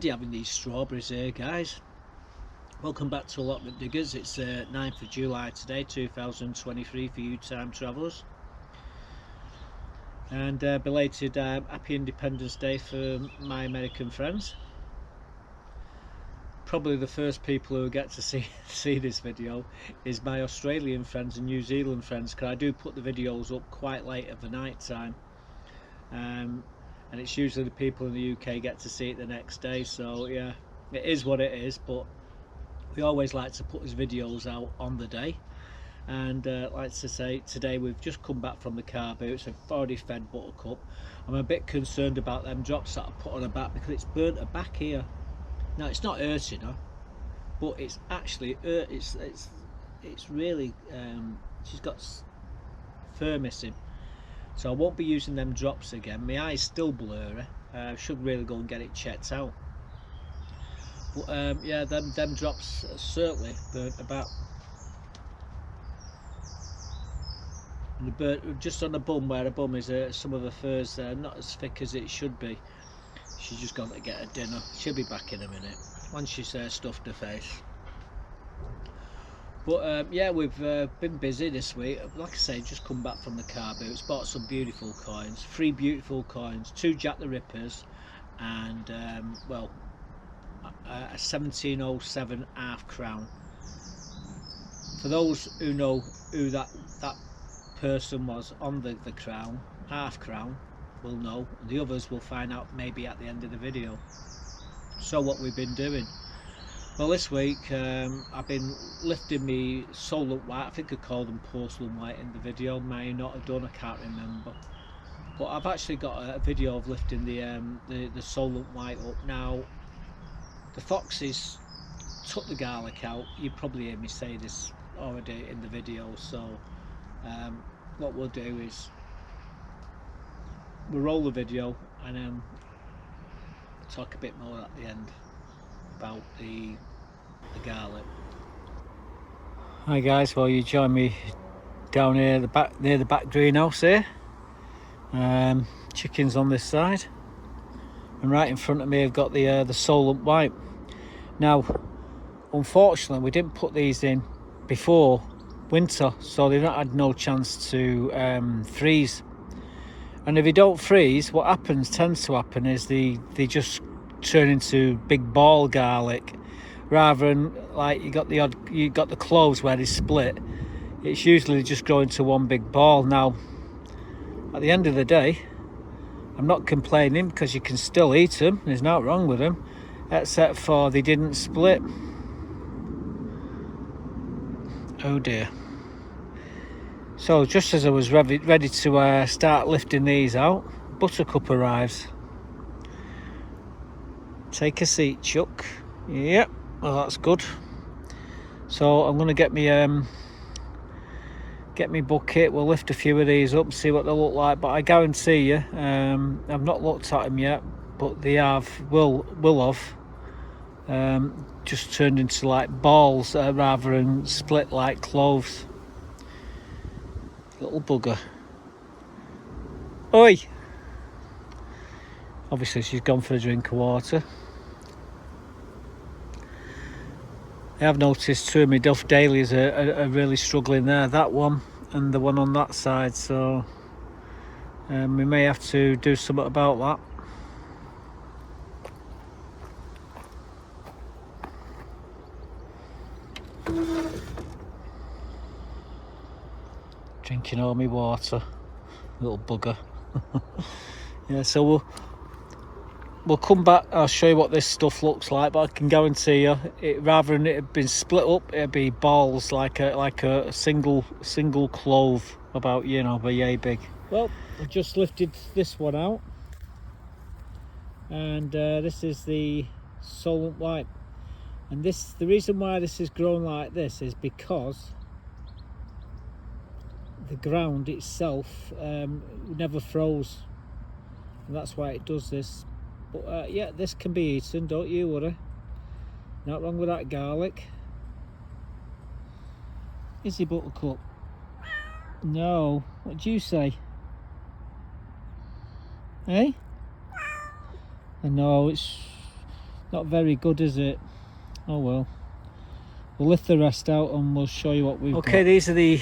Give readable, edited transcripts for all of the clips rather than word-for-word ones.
Andy having these strawberries here, guys. Welcome back to Allotment Diggers. It's 9th of July today, 2023 for you time travellers. And belated happy Independence Day for my American friends. Probably the first people who get to see this video is my Australian friends and New Zealand friends, because I do put the videos up quite late at the night time. And it's usually the people in the UK get to see it the next day, so yeah, it is what it is. But we always like to put his videos out on the day. And like to say, today we've just come back from the car boots. I've already fed Buttercup. I'm a bit concerned about them drops that I put on her back, because it's burnt her back here. Now it's not hurting her, but it's actually it's really she's got fur missing. So I won't be using them drops again. My eye's still blurry. Should really go and get it checked out. But yeah, them drops certainly burnt about. And the burnt just on the bum, where the bum is, some of the fur's not as thick as it should be. She's just gone to get her dinner. She'll be back in a minute once she's stuffed her face. But yeah, we've been busy this week. Like I say, just come back from the car boots, bought some beautiful coins, 3 beautiful coins, 2 Jack the Rippers, and well, a 1707 half crown. For those who know who that person was on the crown, half crown, will know. The others will find out maybe at the end of the video. So what we've been doing. Well, this week I've been lifting me Solent white. I think I called them porcelain white in the video. May not have done, I can't remember. But I've actually got a video of lifting the Solent white up. Now, the foxes took the garlic out. You probably hear me say this already in the video. So what we'll do is we'll roll the video and then talk a bit more at the end about the garlic. Hi guys, well, you join me down here near the back greenhouse here. Chickens on this side, and right in front of me I've got the Solent white. Now, unfortunately, we didn't put these in before winter, so they've not had no chance to freeze. And if they don't freeze, what tends to happen is they just turn into big ball garlic, rather than like you got the cloves where they split. It's usually just growing to one big ball. Now, at the end of the day, I'm not complaining, because you can still eat them. There's nothing wrong with them, except for they didn't split. Oh dear. So just as I was ready to start lifting these out, Buttercup arrives. Take a seat, Chuck. Yep, well, that's good. So I'm going to get me bucket. We'll lift a few of these up, see what they look like. But I guarantee you, I've not looked at them yet, but they will have just turned into like balls rather than split like cloves. Little bugger. Oi! Obviously she's gone for a drink of water. I have noticed 2 of my Duff Dailies are really struggling there, that one and the one on that side, so we may have to do something about that. Drinking all my water, little bugger. Yeah, so we'll come back. I'll show you what this stuff looks like, but I can guarantee you, rather than it had been split up, it'd be balls like a single clove, about, you know, about yay big. Well, I've just lifted this one out, and this is the Solent white. And the reason why this is grown like this is because the ground itself never froze, and that's why it does this. But yeah, this can be eaten, don't you worry. Not wrong with that garlic. Is he, Buttercup? No. What do you say? Eh? No, Not very good, is it? Oh well. We'll lift the rest out and we'll show you what we've got. Okay, these are the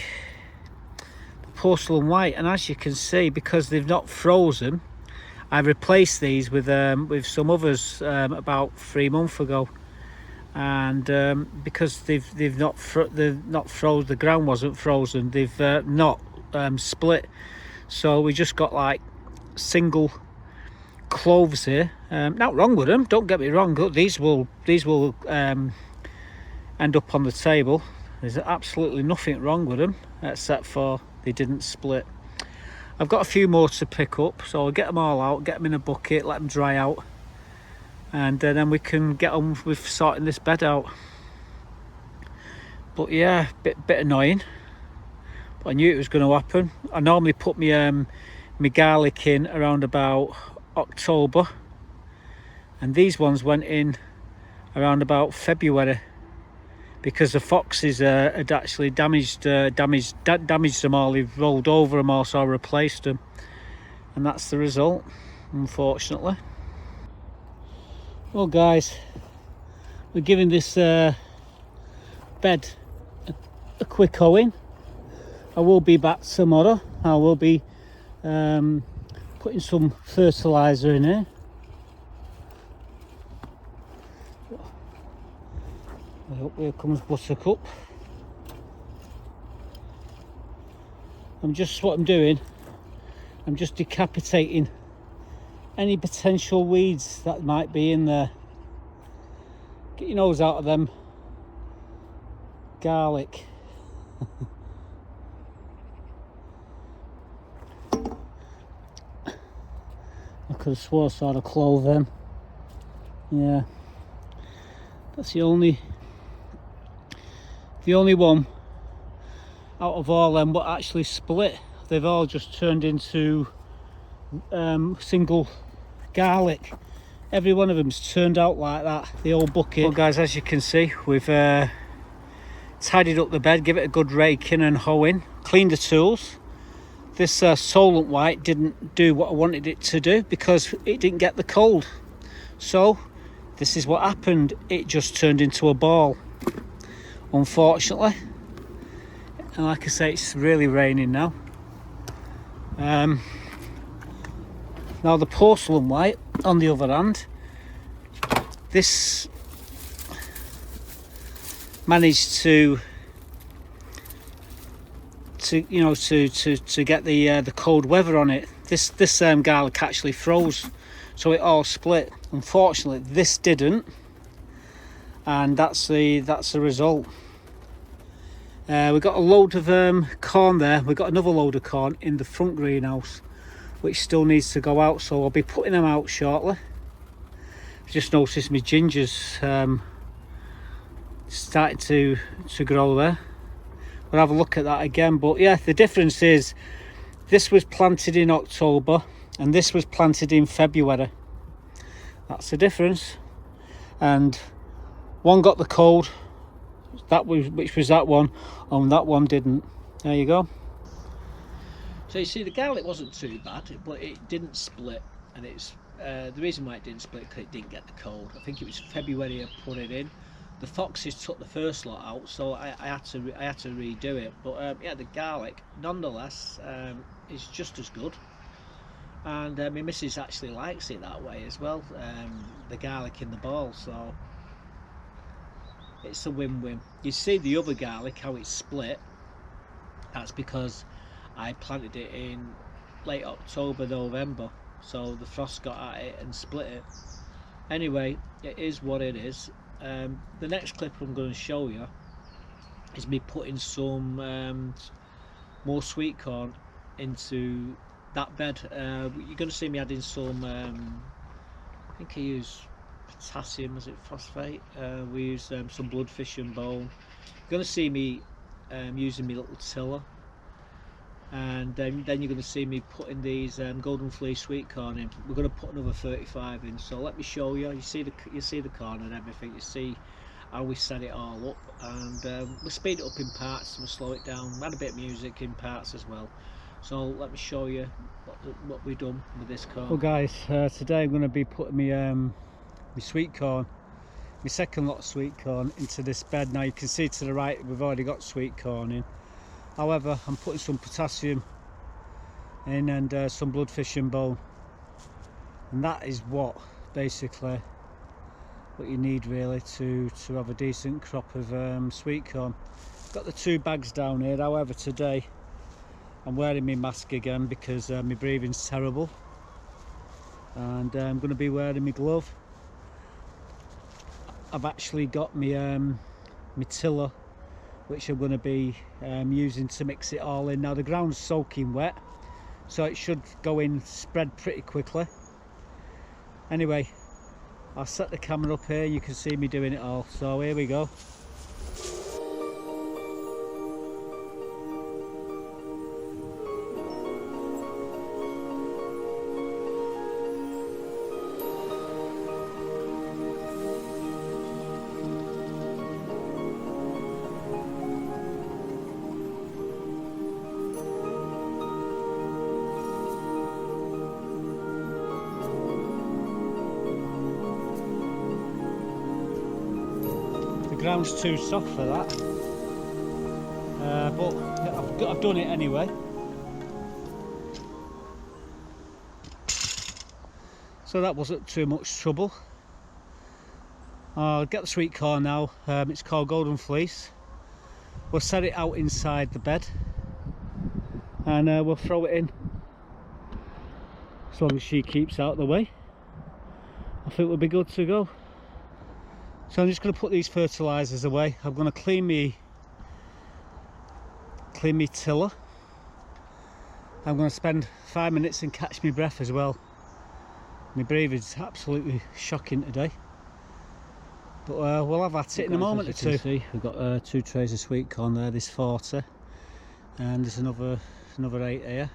porcelain white, and as you can see, because they've not frozen, I've replaced these with some others about 3 months ago, and because they've not frozen, the ground wasn't frozen, they've not split. So we just got like single cloves here. Not wrong with them, don't get me wrong. These will end up on the table. There's absolutely nothing wrong with them except for they didn't split. I've got a few more to pick up, so I'll get them all out, get them in a bucket, let them dry out, and then we can get on with sorting this bed out. But yeah, bit annoying, but I knew it was going to happen. I normally put my garlic in around about October, and these ones went in around about February, because the foxes had actually damaged them all. They've rolled over them all, so I replaced them, and that's the result, unfortunately. Well guys, we're giving this bed a quick hoeing. I will be back tomorrow. I will be putting some fertiliser in here. Here comes Buttercup. What I'm doing, I'm just decapitating any potential weeds that might be in there. Get your nose out of them garlic. I could have swore I saw a clove then. Yeah, that's the only one out of all them what actually split. They've all just turned into single garlic. Every one of them's turned out like that, the old bucket. Well guys, as you can see, we've tidied up the bed, give it a good raking and hoeing, cleaned the tools. This Solent white didn't do what I wanted it to do because it didn't get the cold. So this is what happened, it just turned into a ball, unfortunately. And like I say, it's really raining now. Now the porcelain white, on the other hand, this managed to get the cold weather on it. This garlic actually froze, so it all split. Unfortunately, this didn't, and that's the result. We've got a load of corn there. We've got another load of corn in the front greenhouse, which still needs to go out, so I'll be putting them out shortly. I just noticed my gingers starting to grow there. We'll have a look at that again. But yeah, the difference is this was planted in October and this was planted in February. That's the difference. And one got the cold, which was that one, and that one didn't. There you go. So you see, the garlic wasn't too bad, but it didn't split, and it's the reason why it didn't split because it didn't get the cold. I think it was February I put it in. The foxes took the first lot out, so I had to redo it. But yeah, the garlic nonetheless is just as good, and my missus actually likes it that way as well. The garlic in the ball, so it's a win-win. You see the other garlic, how it's split. That's because I planted it in late October, November, so the frost got at it and split it. Anyway, it is what it is. The next clip I'm going to show you is me putting some more sweet corn into that bed. You're going to see me adding some, I think I use potassium, is it phosphate? We use some bloodfish and bone. You're going to see me using my little tiller, and then you're going to see me putting these Golden Fleece Sweetcorn in. We're going to put another 35 in, so let me show you. You see the corn and everything. You see how we set it all up, and we speed it up in parts, we slow it down, add a bit of music in parts as well. So let me show you what we've done with this corn. Well guys, today I'm going to be putting my sweet corn my second lot of sweet corn into this bed. Now you can see to the right we've already got sweet corn in. However, I'm putting some potassium in and some bloodfish and bone, and that is what basically what you need really to have a decent crop of sweet corn. Got the 2 bags down here. However, today I'm wearing my mask again because my breathing's terrible, and I'm going to be wearing my glove. I've actually got my tiller, which I'm going to be using to mix it all in. Now the ground's soaking wet, so it should go in, spread pretty quickly. Anyway, I'll set the camera up here, you can see me doing it all. So here we go. The ground's too soft for that, but I've done it anyway. So that wasn't too much trouble. I'll get the sweet corn now. It's called Golden Fleece. We'll set it out inside the bed and we'll throw it in as long as she keeps out of the way. I think we'll be good to go. So I'm just going to put these fertilisers away. I'm going to clean me tiller. I'm going to spend 5 minutes and catch my breath as well. My breathing's absolutely shocking today. But we'll have at it in a moment or two. See, we've got 2 trays of sweet corn there. There's 40, and therethere's another 8 here.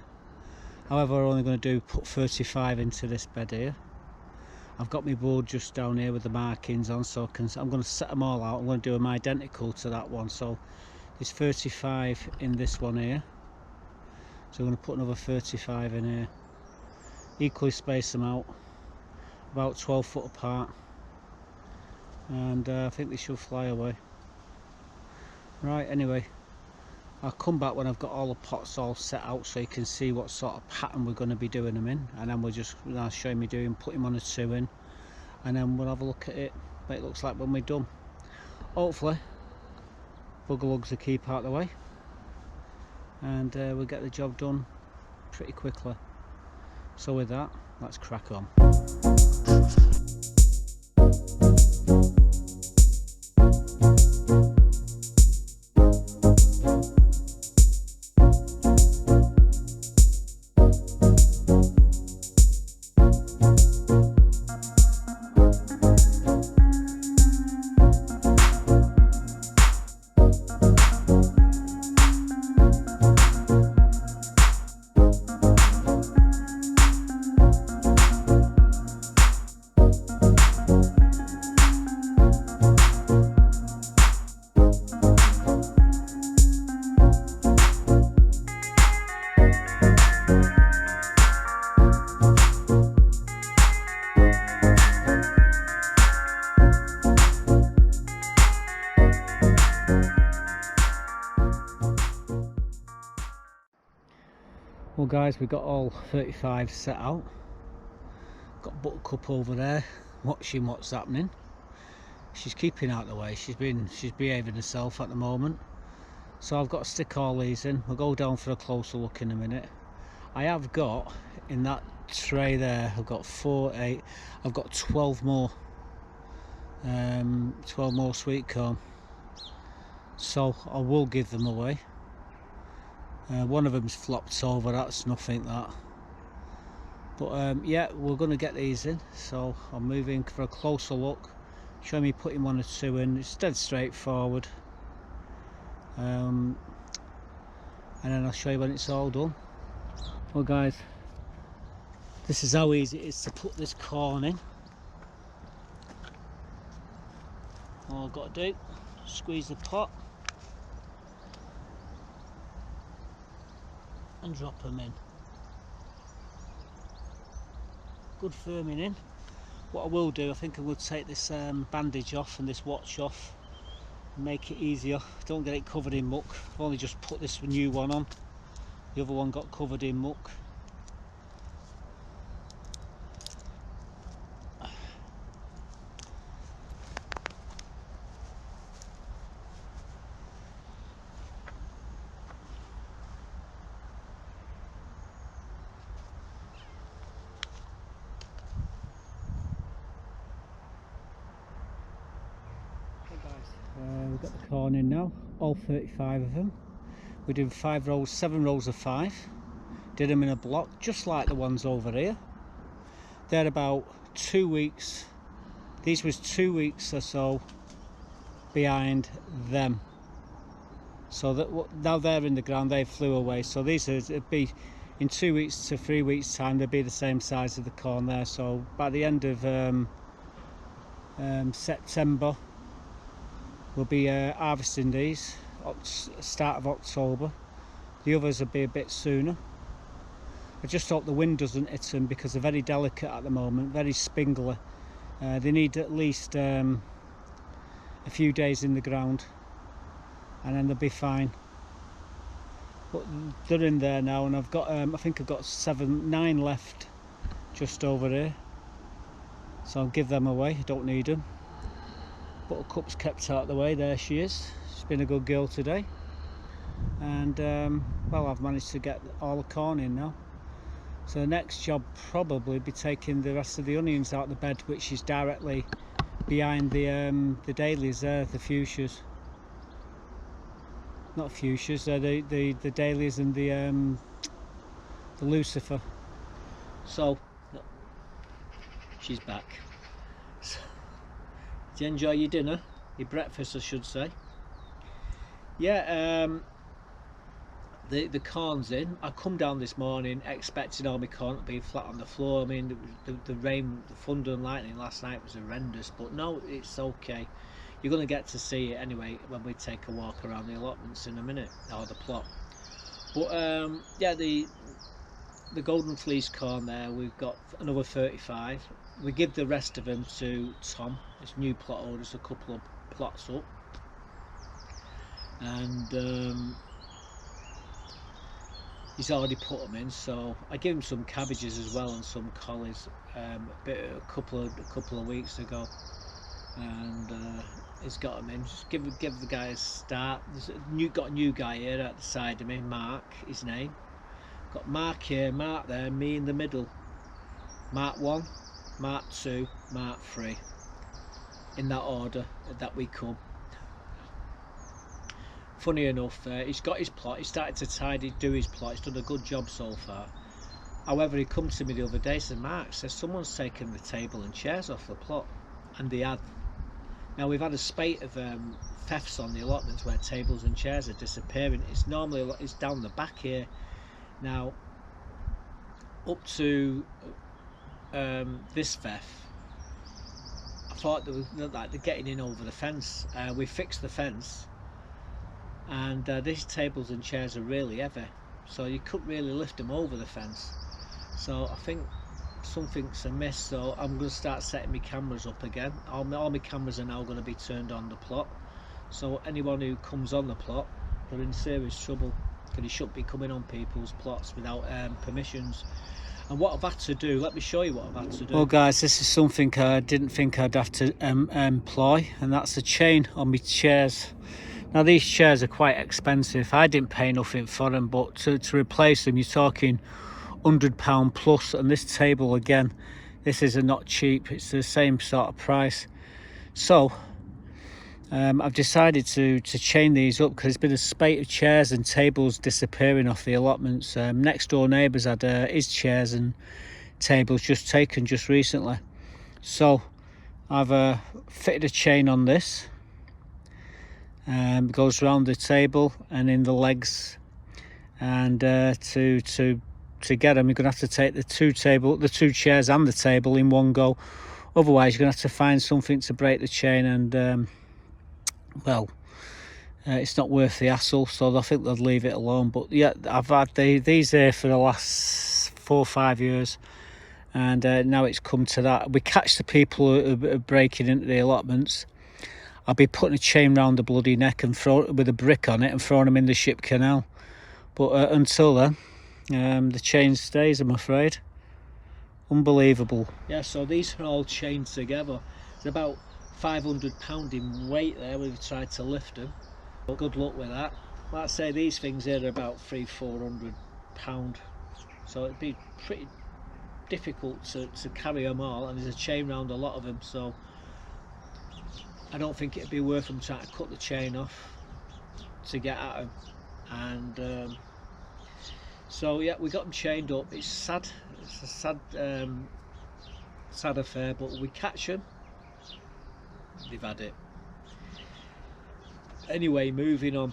However, we're only going to put 35 into this bed here. I've got my board just down here with the markings on, so I'm going to set them all out. I'm going to do them identical to that one. So there's 35 in this one here, so I'm going to put another 35 in here. Equally space them out, about 12 foot apart, and I think they should fly away. Right, anyway, I'll come back when I've got all the pots all set out so you can see what sort of pattern we're going to be doing them in, and then I'll show me put him on a 2 in, and then we'll have a look at it what it looks like when we're done. Hopefully bugger lugs will keep out of the way, and we'll get the job done pretty quickly. So with that, let's crack on. Well guys, we've got all 35 set out. Got Buttercup over there watching what's happening. She's keeping out of the way. She's behaving herself at the moment. So I've got to stick all these in. We'll go down for a closer look in a minute. I have got in that tray there, I've got 4, 8, I've got 12 more 12 more sweet corn. So I will give them away. One of them's flopped over, that's nothing that. But yeah, we're going to get these in, so I'm moving for a closer look. Show me putting 1 or 2 in. It's dead straightforward, and then I'll show you when it's all done. Well guys, this is how easy it is to put this corn in. All I've got to do, squeeze the pot and drop them in. Good firming in. What I will do, I think I will take this bandage off and this watch off and make it easier. Don't get it covered in muck. I've only just put this new one on. The other one got covered in muck. We've got the corn in now, all 35 of them. We did 7 rows of 5. Did them in a block, just like the ones over here. They're about 2 weeks. These was 2 weeks or so behind them. So that now they're in the ground, they flew away. So these would be in 2 weeks to 3 weeks time. They'd be the same size of the corn there. So by the end of September. We'll be harvesting these start of October. The others will be a bit sooner. I just hope the wind doesn't hit them because they're very delicate at the moment, very spingly. They need at least a few days in the ground and then they'll be fine. But they're in there now, and I've got I think I've got 9 left just over here. So I'll give them away, I don't need them. Buttercup's kept out of the way, there she is. She's been a good girl today. And well, I've managed to get all the corn in now. So the next job probably be taking the rest of the onions out of the bed, which is directly behind the dahlias there, the fuchsias. Not fuchsias, they're the dahlias and the lucifer. So she's back. Did you enjoy your dinner? Your breakfast, I should say. Yeah, the corn's in. I come down this morning expecting all my corn to be flat on the floor. I mean, the rain, the thunder and lightning last night was horrendous, but no, it's okay. You're going to get to see it anyway when we take a walk around the allotments in a minute, or the plot. But yeah, the golden fleece corn there, we've got another 35. We give the rest of them to Tom. This new plot orders a couple of plots up, and he's already put them in. So I give him some cabbages as well and some collies a couple of weeks ago, and he's got them in. Just give the guy a start. Got a new guy here at the side of me, Mark, his name. Got Mark here, Mark there, me in the middle. Mark 1, Mark 2, Mark 3. In that order that we come. Funny enough, he's got his plot. He started to do his plot. He's done a good job so far. However, he come to me the other day and said, Mark, says someone's taken the table and chairs off the plot, and they had. Now we've had a spate of thefts on the allotments where tables and chairs are disappearing. It's normally down the back here. Now up to this theft, I thought they were like they're getting in over the fence. We fixed the fence, and these tables and chairs are really heavy, so you couldn't really lift them over the fence. So I think something's amiss. So I'm going to start setting my cameras up again. All my cameras are now going to be turned on the plot. So anyone who comes on the plot, they're in serious trouble, because you shouldn't be coming on people's plots without permissions. And what I've had to do, let me show you what I've had to do. Well guys, this is something I didn't think I'd have to employ, and that's a chain on my chairs. Now these chairs are quite expensive. I didn't pay nothing for them, but to replace them you're talking £100 plus, and this table again, this is not cheap. It's the same sort of price. So I've decided to chain these up because there's been a spate of chairs and tables disappearing off the allotments. Next door neighbours had his chairs and tables just taken just recently. So I've fitted a chain on this. It goes around the table and in the legs, and to get them you're going to have to take the two chairs and the table in one go. Otherwise you're going to have to find something to break the chain, and well, it's not worth the hassle, so I think they'll leave it alone. But yeah, I've had these here for the last 4 or 5 years, and now it's come to that. We catch the people who are breaking into the allotments. I'll be putting a chain round the bloody neck and with a brick on it and throwing them in the ship canal. But until then, the chain stays, I'm afraid. Unbelievable. Yeah, so these are all chained together. It's about 500 pound in weight there. We've tried to lift them. But good luck with that. Like I say, these things here are about 300-400 pound. So it'd be pretty difficult to carry them all, and there's a chain round a lot of them, so I don't think it'd be worth them trying to cut the chain off to get at them. And so yeah, we got them chained up. It's sad. It's a sad affair, but we catch them. They've had it. Anyway, moving on.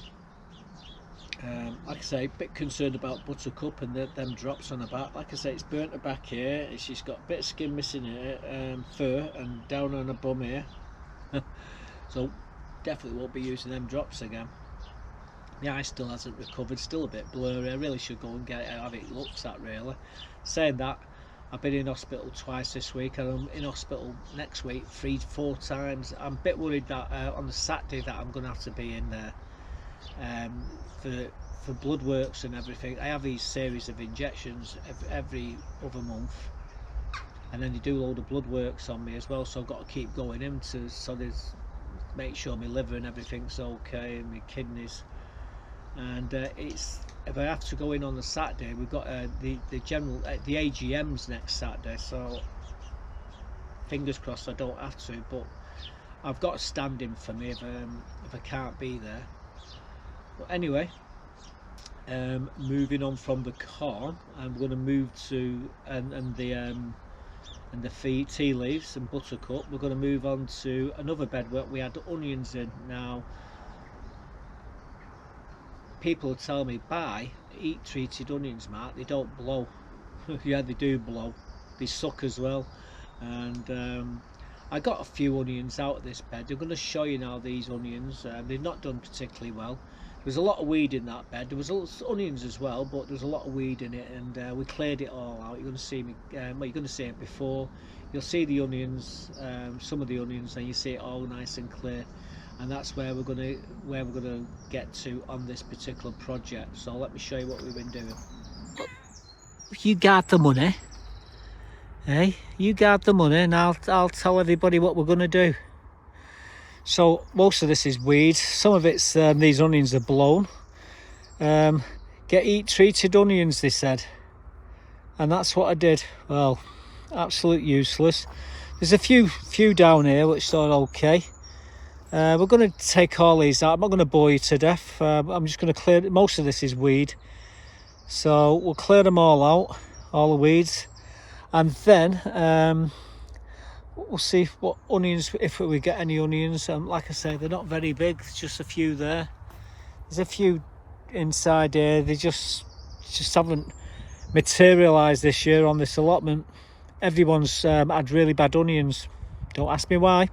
Like I say, a bit concerned about Buttercup and them drops on her back. Like I say, it's burnt her back here. She's got a bit of skin missing here, fur, and down on her bum here. So definitely won't be using them drops again. The eye still hasn't recovered, still a bit blurry. I really should go and get it, have it looked at really. Saying that, I've been in hospital twice this week, and I'm in hospital next week 3-4 times. I'm a bit worried that on the Saturday that I'm going to have to be in there for blood works and everything. I have these series of injections every other month, and then they do a load of blood works on me as well, so I've got to keep going in to make sure my liver and everything's okay, and my kidneys. And it's, if I have to go in on the Saturday, we've got the AGM's next Saturday, so fingers crossed I don't have to, but I've got a stand in for me if I can't be there. But anyway, moving on from the car, I'm going to move to and the tea leaves and Buttercup. We're going to move on to another bed where we had onions in. Now, people tell me, buy heat treated onions, Mark, they don't blow. Yeah, they do blow, they suck as well. And I got a few onions out of this bed. I'm going to show you now these onions. They've not done particularly well. There's a lot of weed in that bed. There was onions as well, but there's a lot of weed in it, and we cleared it all out. You're going to see me. Well, you're going to see it before. You'll see the onions, some of the onions, and you see it all nice and clear. And that's where we're going to get to on this particular project. So let me show you what we've been doing. You got the money, hey? You got the money, and I'll tell everybody what we're going to do. So most of this is weed. Some of it's these onions are blown. Get heat treated onions, they said, and that's what I did. Well, absolute useless. There's a few down here which are okay. We're going to take all these out. I'm not going to bore you to death. I'm just going to clear. Most of this is weed, so we'll clear them all out, all the weeds, and then we'll see what onions, if we get any onions. Like I say, they're not very big. There's just a few there. There's a few inside here. They just haven't materialised this year on this allotment. Everyone's had really bad onions. Don't ask me why.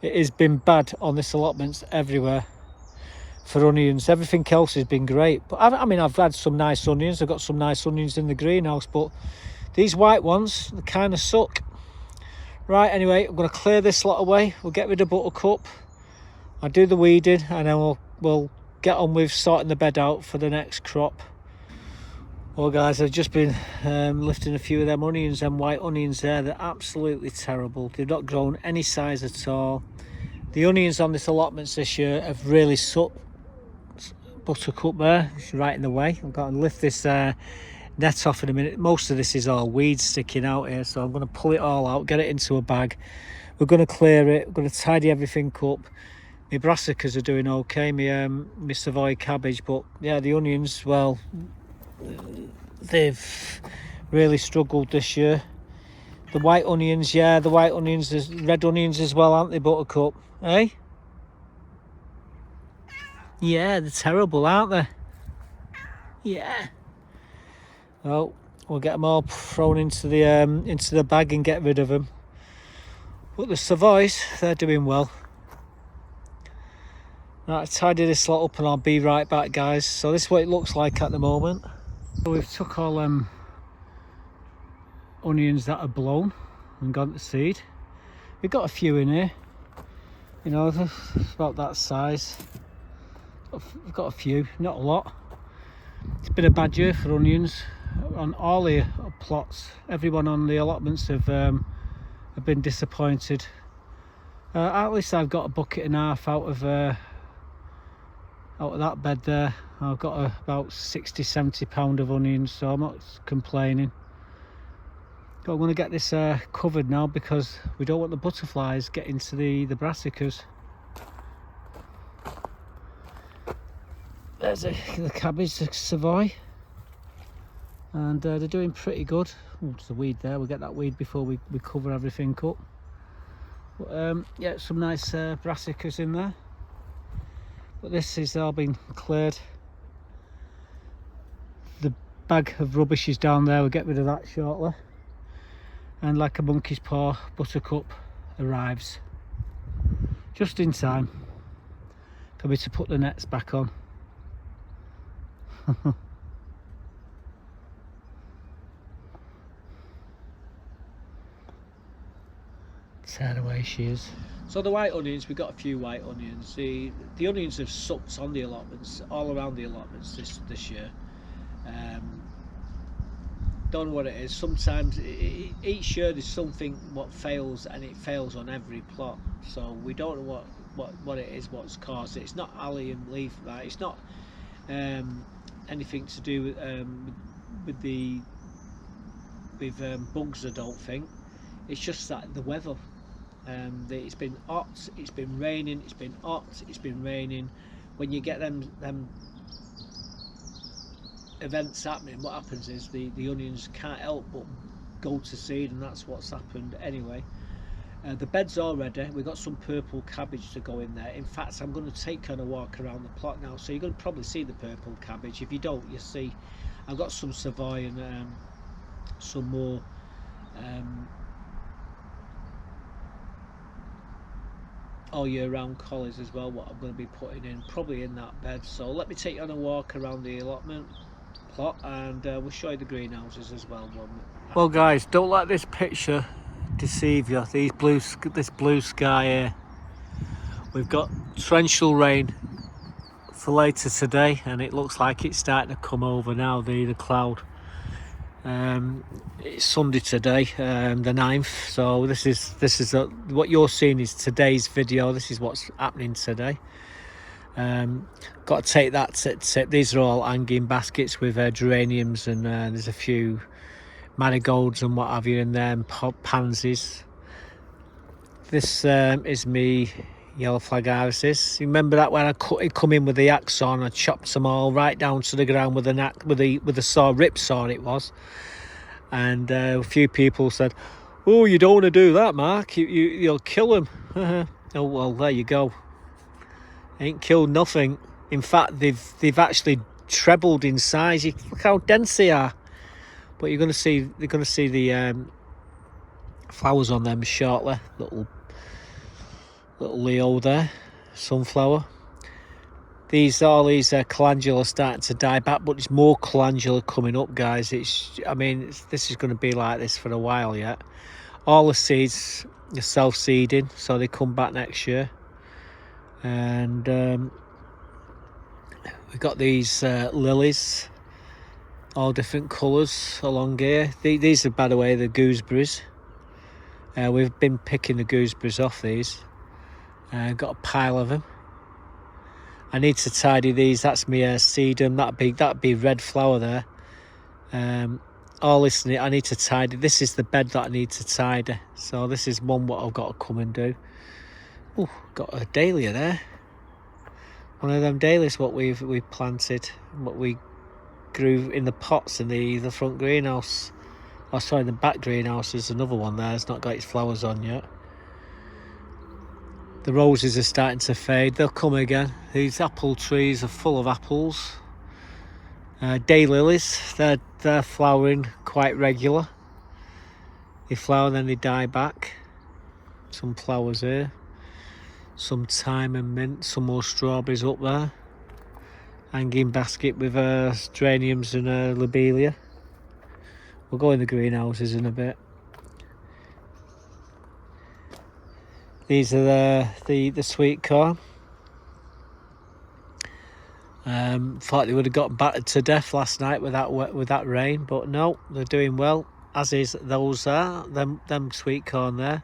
It has been bad on this allotment everywhere for onions. Everything else has been great. But I mean, I've had some nice onions. I've got some nice onions in the greenhouse, but these white ones, they kind of suck. Right, anyway, I'm going to clear this lot away. We'll get rid of Buttercup. I'll do the weeding, and then we'll get on with sorting the bed out for the next crop. Well, guys, I've just been lifting a few of them onions, them white onions there. They're absolutely terrible. They've not grown any size at all. The onions on this allotments this year have really sucked. Buttercup there, she's right in the way. I've got to lift this net off in a minute. Most of this is all weeds sticking out here, so I'm going to pull it all out, get it into a bag. We're going to clear it. We're going to tidy everything up. My brassicas are doing okay, my Savoy cabbage, but yeah, the onions, well, they've really struggled this year. The white onions, yeah, the white onions, there's red onions as well, aren't they, Buttercup? Eh? Yeah, they're terrible, aren't they? Yeah. Well, we'll get them all thrown into the bag and get rid of them. But the Savoys, they're doing well. Right, tidy this lot up and I'll be right back, guys. So this is what it looks like at the moment. So we've took all onions that are blown and gone to seed. We've got a few in here, you know, about that size. We've got a few, not a lot. It's been a bad year for onions on all the plots. Everyone on the allotments have been disappointed. At least I've got a bucket and a half out of that bed there. I've got about 60-70 pound of onions, so I'm not complaining. But I'm going to get this covered now because we don't want the butterflies getting to the brassicas. There's the cabbage, the Savoy, and they're doing pretty good. Oh, there's a weed there. We'll get that weed before we cover everything up. But, yeah, some nice brassicas in there. But this has all been cleared. The bag of rubbish is down there. We'll get rid of that shortly. And like a monkey's paw, Buttercup arrives just in time for me to put the nets back on. There away she is. So the white onions, we've got a few white onions. The onions have sucked on the allotments, all around the allotments this year. Don't know what it is. Sometimes each year there's something what fails, and it fails on every plot. So we don't know what it is, what's caused it. It's not allium leaf, right? It's not anything to do with bugs, I don't think. It's just that the weather. It's been hot, it's been raining, it's been hot, it's been raining. When you get them events happening, what happens is the onions can't help but go to seed, and that's what's happened anyway. The bed's all ready. We've got some purple cabbage to go in there. In fact, I'm going to take a walk around the plot now, so you're going to probably see the purple cabbage. If you don't, you see I've got some Savoy and some more all year round collies as well, what I'm going to be putting in probably in that bed. So let me take you on a walk around the allotment plot, and we'll show you the greenhouses as well. Well guys, don't let this picture deceive you. This blue sky here, we've got torrential rain for later today, and it looks like it's starting to come over now, the cloud. It's Sunday today, the 9th, so this is what you're seeing is today's video. This is what's happening today. Got to take that tip. These are all hanging baskets with geraniums, and there's a few marigolds and what have you in there, and pansies. This is me yellow flag irises. You remember that when I come in with the axe on, I chopped them all right down to the ground with the saw, rip saw it was. And a few people said, "Oh, you don't want to do that, Mark. You'll kill them." Oh well, there you go. Ain't killed nothing. In fact, they've actually trebled in size. Look how dense they are. But they're going to see the flowers on them shortly. Little Leo there, sunflower. All these calendula are starting to die back, but there's more calendula coming up, guys. This is going to be like this for a while yet. All the seeds are self-seeding, so they come back next year. And we've got these lilies, all different colours along here. These are, by the way, the gooseberries. We've been picking the gooseberries off these. Got a pile of them. I need to tidy these. That's my sedum. That'd be red flower there. All this I need to tidy. This is the bed that I need to tidy. So this is one what I've got to come and do. Oh, got a dahlia there. One of them dahlias what we've planted, what we grew in the pots in the front greenhouse. Oh, sorry, the back greenhouse. There's another one there. It's not got its flowers on yet. The roses are starting to fade. They'll come again. These apple trees are full of apples. Daylilies, they're flowering quite regular. They flower, then they die back. Some flowers here. Some thyme and mint. Some more strawberries up there. Hanging basket with geraniums and lobelia. We'll go in the greenhouses in a bit. These are the sweet corn. Thought they would have got battered to death last night with that rain, but no, they're doing well. As is those are them sweet corn there.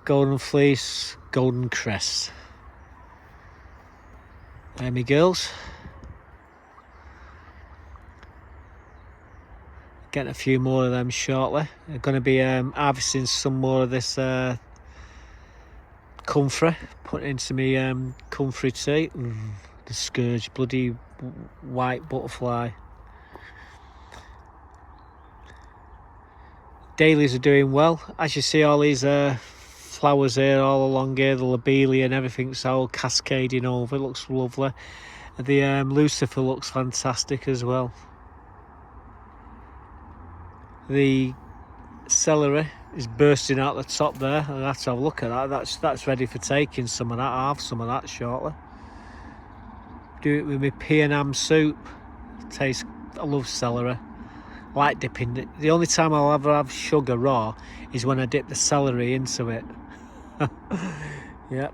Golden Fleece, Golden Crest. There me girls. Getting a few more of them shortly. I'm going to be harvesting some more of this comfrey, putting into me comfrey tea. The scourge, bloody white butterfly. Dailies are doing well. As you see, all these flowers here all along here, the lobelia and everything's all cascading over. It looks lovely. The lucifer looks fantastic as well. The celery is bursting out the top there. I'll have to have a look at that. That's ready for taking some of that. I'll have some of that shortly. Do it with my pea and ham soup. I love celery. I like dipping it. The only time I'll ever have sugar raw is when I dip the celery into it. Yep.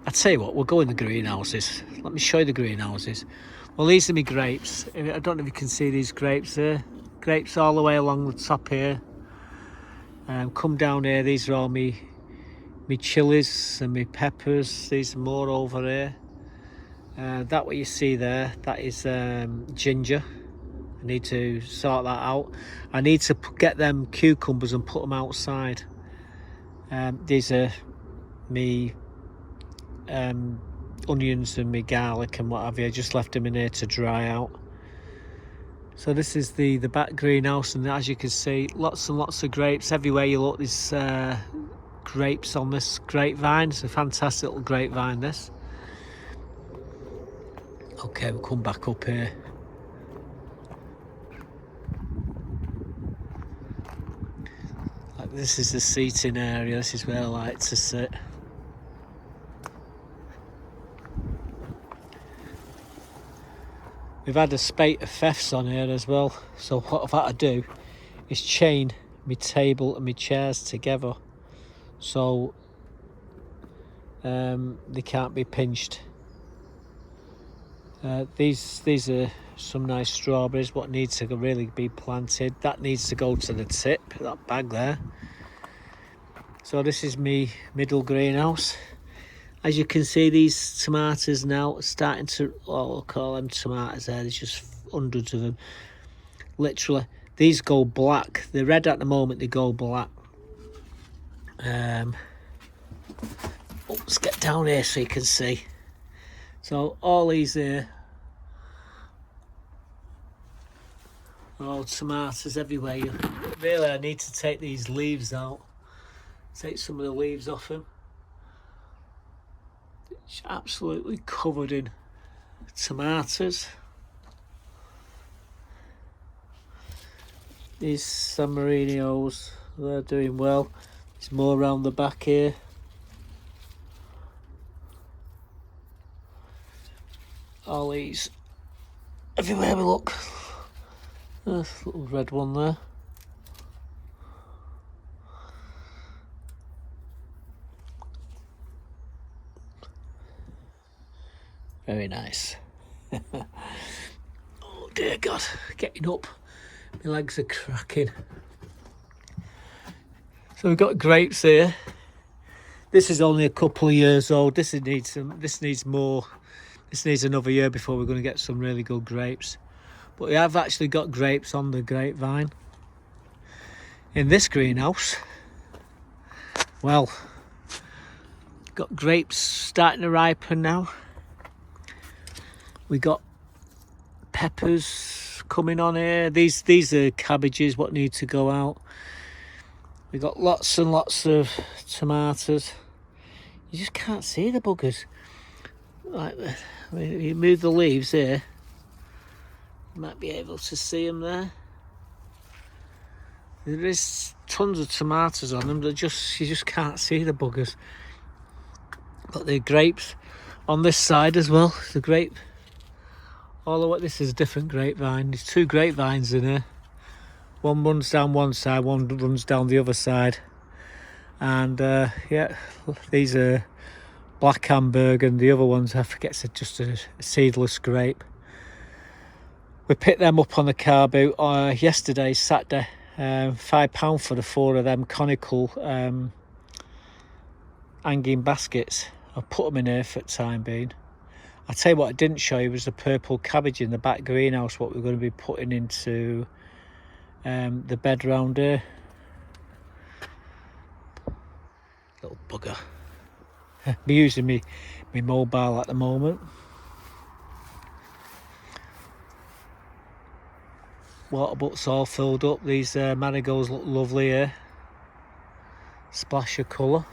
I tell you what, we'll go in the greenhouses. Let me show you the greenhouses. Well, these are my grapes. I don't know if you can see these grapes there. Grapes all the way along the top here. Come down here, these are all me chilies and me peppers. These are more over here. That what you see there, that is ginger. I need to sort that out. I need to get them cucumbers and put them outside. These are me onions and me garlic and what have you. I just left them in here to dry out. So this is the back greenhouse, and as you can see, lots and lots of grapes everywhere you look. There's grapes on this grapevine. It's a fantastic little grapevine, this. Okay, we'll come back up here. Like, this is the seating area. This is where I like to sit. We've had a spate of thefts on here as well, so what I've had to do is chain my table and my chairs together so they can't be pinched. These are some nice strawberries what needs to really be planted. That needs to go to the tip, that bag there. So this is me middle greenhouse. As you can see, these tomatoes now are starting to, I'll call them tomatoes there, there's just hundreds of them. Literally, these go black. They're red at the moment, they go black. Let's get down here so you can see. So all these here are all tomatoes everywhere. Really, I need to take these leaves out. Take some of the leaves off them. It's absolutely covered in tomatoes. These San Marinos, they're doing well. There's more around the back here. All these, everywhere we look. There's a little red one there. Very nice. Oh dear God, getting up. My legs are cracking. So we've got grapes here. This is only a couple of years old. This needs more. This needs another year before we're going to get some really good grapes. But we have actually got grapes on the grapevine. In this greenhouse, well, got grapes starting to ripen now. We got peppers coming on here. These are cabbages what need to go out. We got lots and lots of tomatoes. You just can't see the buggers. Like, I mean, if you move the leaves here, you might be able to see them there. There is tons of tomatoes on them. You just can't see the buggers. But the grapes on this side as well. The grape all the way. This is a different grapevine. There's 2 grapevines in here. One runs down one side, one runs down the other side. And yeah, these are Black Hamburg, and the other ones, I forget, it's just a seedless grape. We picked them up on the car boot yesterday, Saturday. £5 for the 4 of them conical hanging baskets. I put them in here for the time being. I'll tell you what I didn't show you was the purple cabbage in the back greenhouse, what we're going to be putting into the bed round here. Little bugger. I'm using me mobile at the moment. Water butts all filled up. These marigolds look lovely here. Splash of colour.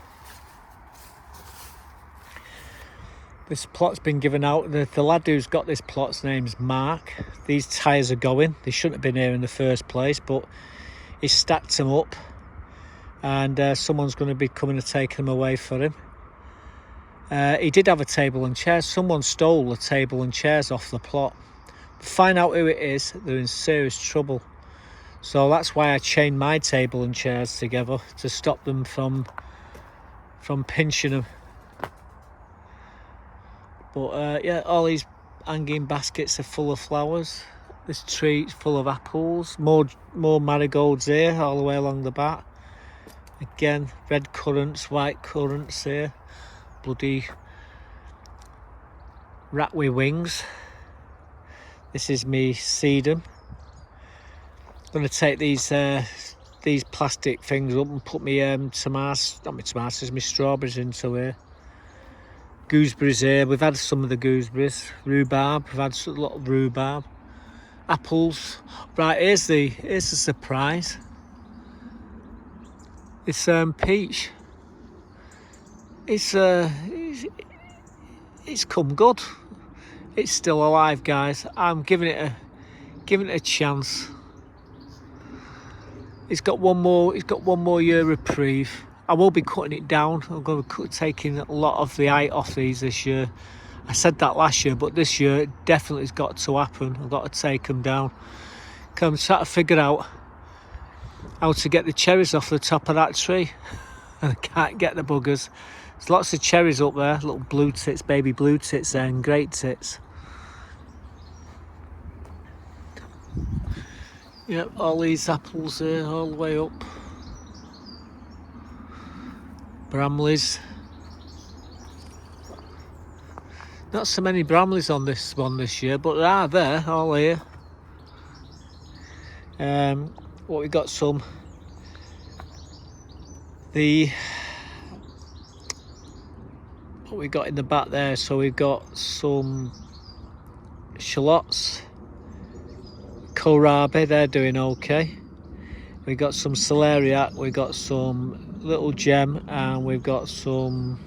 This plot's been given out. The lad who's got this plot's name's Mark. These tyres are going. They shouldn't have been here in the first place, but he stacked them up, and someone's going to be coming to take them away for him. He did have a table and chairs. Someone stole the table and chairs off the plot. Find out who it is, they're in serious trouble. So that's why I chained my table and chairs together, to stop them from pinching them. But yeah, all these hanging baskets are full of flowers. This tree's full of apples. More marigolds here all the way along the back. Again, red currants, white currants here. Bloody rat with wings. This is me sedum. I'm going to take these plastic things up and put my my strawberries into here. Gooseberries here. We've had some of the gooseberries. Rhubarb. We've had a lot of rhubarb. Apples. Right, here's the surprise. It's peach. It's come good. It's still alive, guys. I'm giving it a chance. It's got one more year reprieve. I will be cutting it down. I'm going to be taking a lot of the height off these this year. I said that last year, but this year it definitely has got to happen. I've got to take them down. I'm trying to figure out how to get the cherries off the top of that tree. And I can't get the buggers. There's lots of cherries up there, little blue tits, baby blue tits there, and great tits. Yep, all these apples here, all the way up. Bramleys. Not so many bramleys on this one this year, but there are there, all here. What we got some. What we got in the back there, so we've got some shallots, kohlrabi, they're doing okay. We got some celeriac, we got some little gem, and we've got some,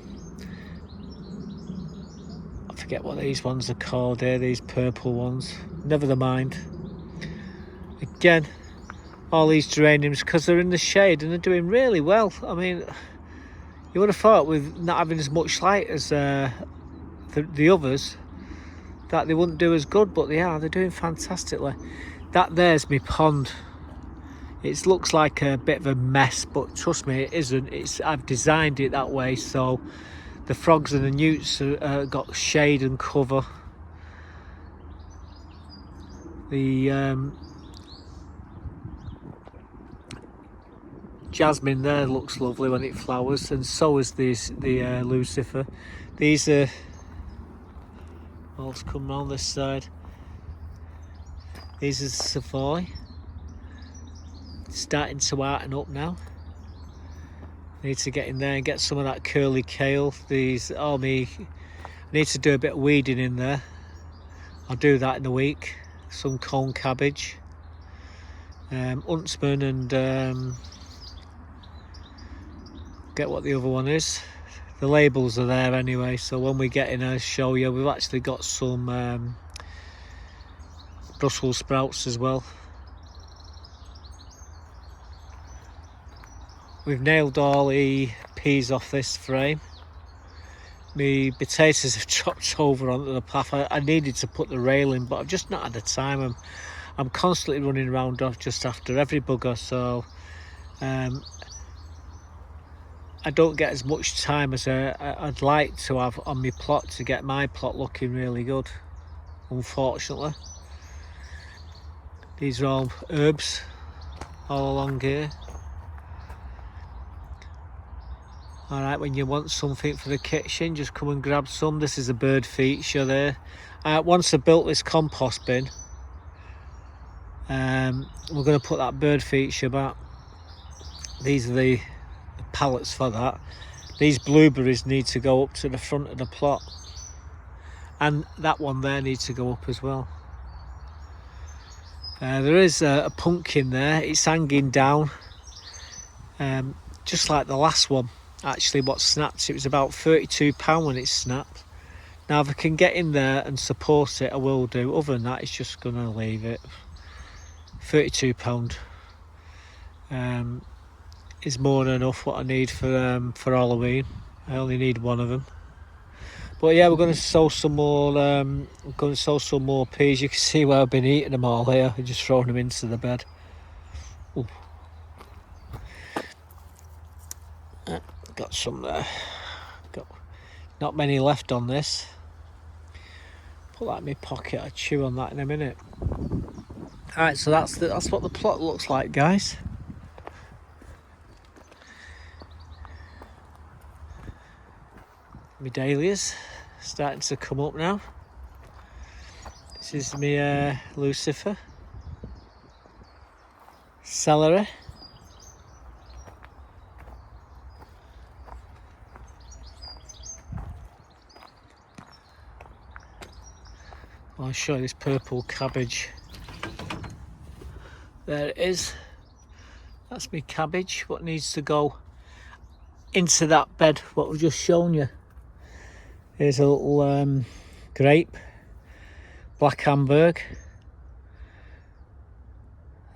I forget what these ones are called here, these purple ones, never mind. Again, all these geraniums, because they're in the shade and they're doing really well. I mean, you would have thought with not having as much light as the others that they wouldn't do as good, but they are. They're doing fantastically. That there's my pond. It looks like a bit of a mess, but trust me, it isn't. I've designed it that way so the frogs and the newts got shade and cover. The jasmine there looks lovely when it flowers, and so is the lucifer. These are let's come round this side. These are the Savoy, starting to hearten up now. Need to get in there and get some of that curly kale. I need to do a bit of weeding in there. I'll do that in a week. Some cone cabbage, huntsman, and get what the other one is. The labels are there anyway, so when we get in, I'll show you. We've actually got some Brussels sprouts as well. We've nailed all the peas off this frame. my potatoes have dropped over onto the path. I needed to put the rail in, but I've just not had the time. I'm constantly running around off just after every bugger, so I don't get as much time as I'd like to have on my plot to get my plot looking really good, unfortunately. These are all herbs all along here. Alright, when you want something for the kitchen, just come and grab some. This is a bird feature there. Once I built this compost bin, we're going to put that bird feature back. These are the pallets for that. These blueberries need to go up to the front of the plot, and that one there needs to go up as well. There is a pumpkin there. It's hanging down, just like the last one. Actually, what snapped, it was about £32 when it snapped. Now, if I can get in there and support it, I will do. Other than that, it's just going to leave it. £32 is more than enough what I need for Halloween. I only need one of them. But yeah, we're going to sow some more. We're going to sow some more peas. You can see where I've been eating them all here. I'm just throwing them into the bed. Ooh. Got some there. Got not many left on this. Put that in my pocket. I'll chew on that in a minute. Alright, so that's what the plot looks like, guys. My dahlias starting to come up now. This is my Lucifer, celery, I'll show you this purple cabbage. There it is. That's my cabbage. What needs to go into that bed, what we've just shown you. Here's a little grape, black Hamburg.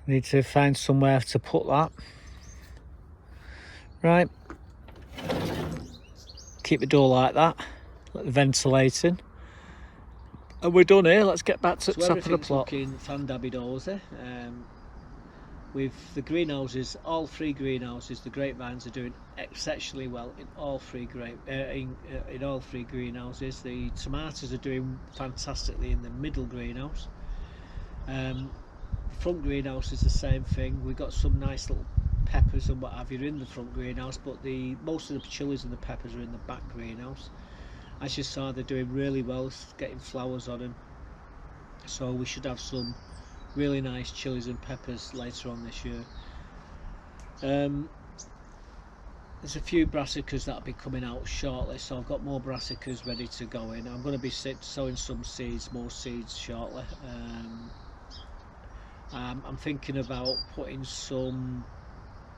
Need to find somewhere to put that. Right. Keep the door like that. Let the ventilating. And we're done here. Let's get back to the top of the plot. Looking fan-dabby-dozy. With the greenhouses, all three greenhouses, the grapevines are doing exceptionally well in all three in all three greenhouses. The tomatoes are doing fantastically in the middle greenhouse. Front greenhouse is the same thing. We've got some nice little peppers and what have you in the front greenhouse, but most of the chilies and the peppers are in the back greenhouse. As you saw, they're doing really well, getting flowers on them. So we should have some really nice chilies and peppers later on this year. There's a few brassicas that'll be coming out shortly, so I've got more brassicas ready to go in. I'm going to be sowing some seeds, more seeds shortly. I'm thinking about putting some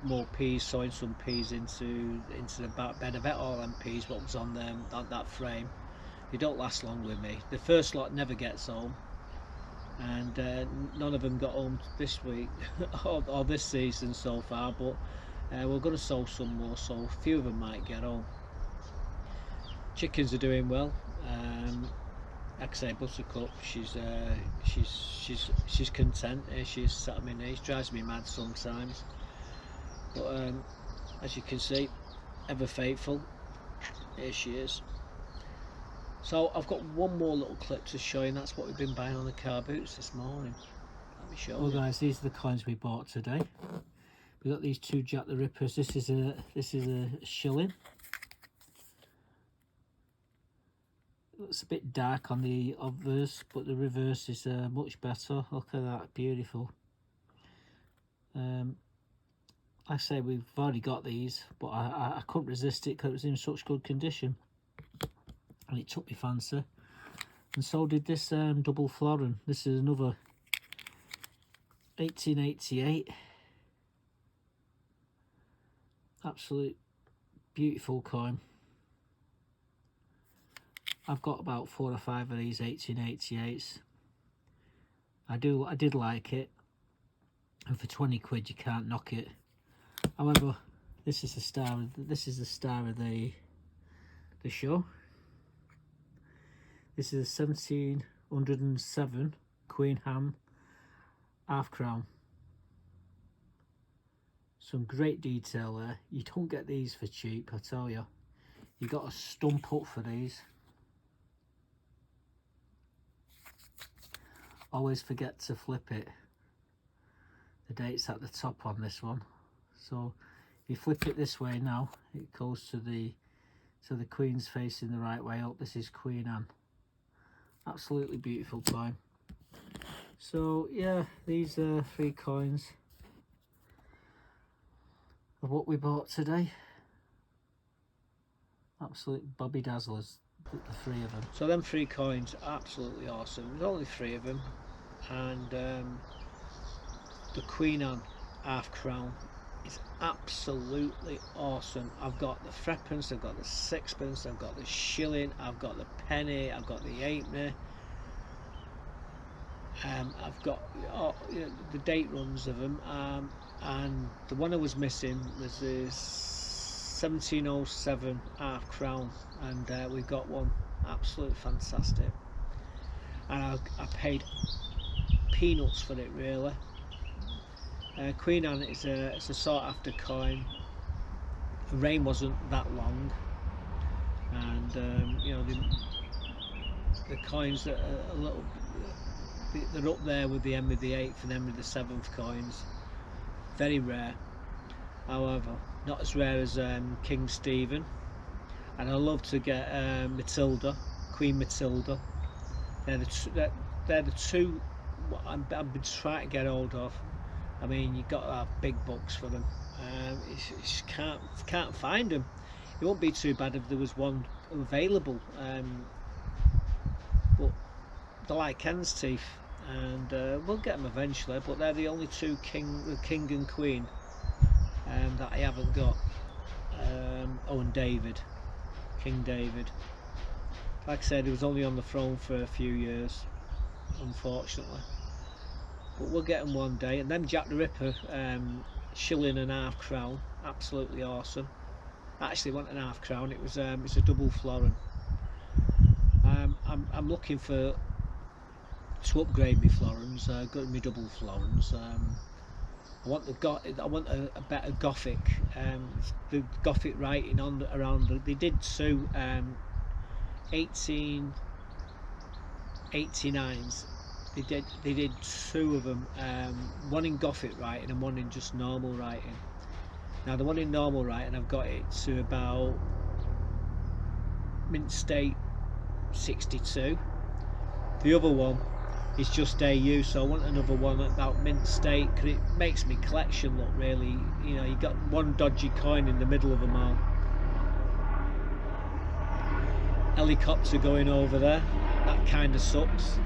more peas, sowing some peas into the back bed. I bet all them peas what was on them that frame, they don't last long with me. The first lot never gets home, and none of them got home this week or this season so far, but we're going to sow some more, so a few of them might get home. Chickens are doing well. Like I say, Buttercup, she's content. She's sat on my knees, drives me mad sometimes, but as you can see, ever faithful. Here she is. So I've got one more little clip to show you, and that's what we've been buying on the car boots this morning. Let me show you. Well guys, these are the coins we bought today. We've got these two Jack the Rippers. This is a shilling. Looks a bit dark on the obverse, but the reverse is much better. Look at that, beautiful. Like I say, we've already got these, but I couldn't resist it because it was in such good condition, and it took me fancy. And so did this double florin. This is another 1888. Absolute beautiful coin. I've got about 4 or 5 of these 1888s. I did like it, and for 20 quid you can't knock it. However, this is the star of the show. This is a 1707 Queen Ham half crown. Some great detail there. You don't get these for cheap, I tell you. You got to stump up for these. Always forget to flip it. The date's at the top on this one. So if you flip it this way now, it goes to the Queen's facing the right way up. This is Queen Anne. Absolutely beautiful coin. So yeah, these are 3 coins of what we bought today. Absolute Bobby Dazzlers, the 3 of them. So them 3 coins, absolutely awesome. There's only 3 of them, and the Queen Anne half crown is absolutely awesome. I've got the threepence, I've got the sixpence, I've got the shilling, I've got the penny, I've got the halfpenny. I've got the date runs of them, and the one I was missing was this 1707 half crown, and we got one. Absolutely fantastic, and I paid peanuts for it, really. Queen Anne is it's a sought after coin. The reign wasn't that long, and you know, the coins that are a little, they're up there with the Henry VIII and Henry VII coins. Very rare, however, not as rare as King Stephen. And I love to get Matilda, Queen Matilda. They're the two I've been trying to get hold of. I mean, you've got to have big bucks for them. You just can't find them. It won't be too bad if there was one available, but they're like hen's teeth, and we'll get them eventually. But they're the only 2 king and queen that I haven't got. Oh, and David, King David. Like I said, he was only on the throne for a few years, unfortunately. But we'll get them one day. And then Jack the Ripper, shilling and half crown, absolutely awesome. Actually, it wasn't an half crown; it's a double florin. I'm looking to upgrade my florins, go to my double florins. I want a better Gothic, the Gothic writing around. They did 2 1889s. They did 2 of them, one in Gothic writing and one in just normal writing. Now the one in normal writing, I've got it to about mint state 62. The other one is just AU, so I want another one about mint state, because it makes my collection look really, you know, you got one dodgy coin in the middle of them all. Helicopter going over there, that kind of sucks.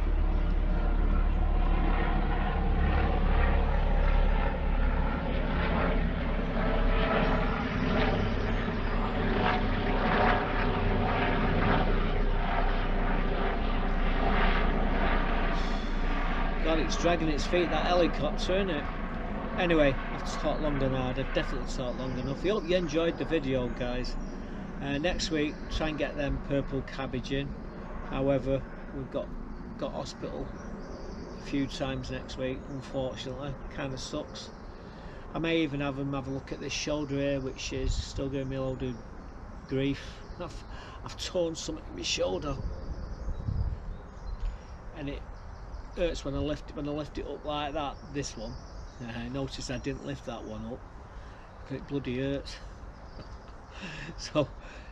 God, it's dragging its feet, that helicopter, isn't it? Anyway, I've talked long and hard. I've definitely talked long enough. I hope you enjoyed the video, guys. Next week, try and get them purple cabbage in. However, we've got hospital a few times next week, unfortunately. Kind of sucks. I may even have them have a look at this shoulder here, which is still giving me a load of grief. I've torn something in my shoulder, and it hurts when I lift it up like that. This one, notice I didn't lift that one up, it bloody hurts. So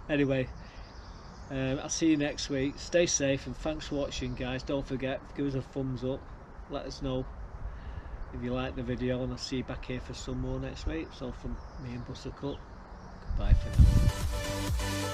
anyway, I'll see you next week. Stay safe and thanks for watching, guys. Don't forget, give us a thumbs up, let us know if you like the video, and I'll see you back here for some more next week. So from me and Buttercup, goodbye for now.